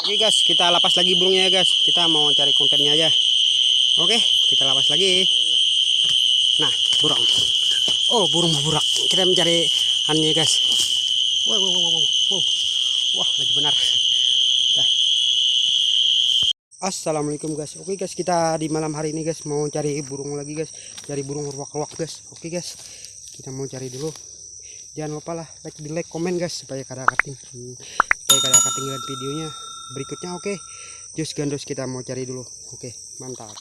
Oke guys, kita lapas lagi burungnya ya guys. Kita mau cari kontennya aja. Oke, kita lapas lagi. Nah, burung. Oh, burung burak. Kita mencari annya guys. Wow, wow, wow, wow, wow. Wah, lagi benar. Dah. Assalamualaikum guys. Oke guys, kita di malam hari ini guys mau cari burung lagi guys. Cari burung ruak-ruak guys. Oke guys, kita mau cari dulu. Jangan lupa lah like, komen guys supaya kada ketinggalan videonya berikutnya. Oke, jus gandos kita mau cari dulu. Oke, mantap.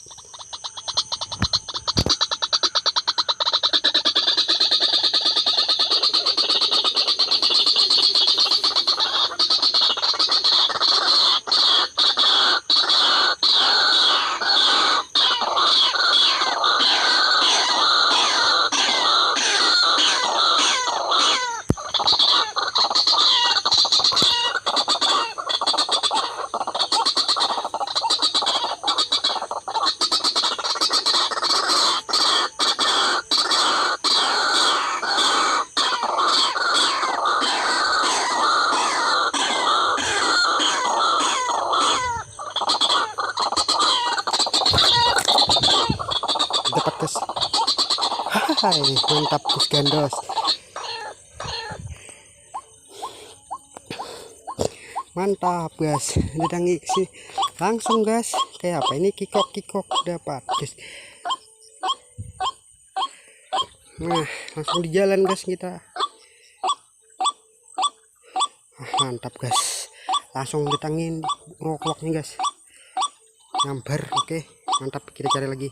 Dapat guys. Hai, mantap jus gandos. Mantap guys, datang sih langsung guys. Kayak apa ini, kikok dapat guys. Nah, langsung di jalan guys kita. Mantap guys, langsung ditangin ruak-ruaknya guys. Nyambar. Oke, mantap, kita cari lagi.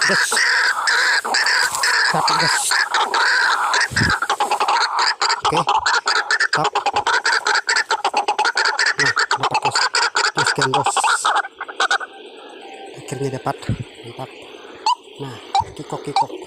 guys, dapat guys. Oke, tap. Nah, dapat guys. Terus gendros. Akhirnya dapat, mantap. Nah, kikok.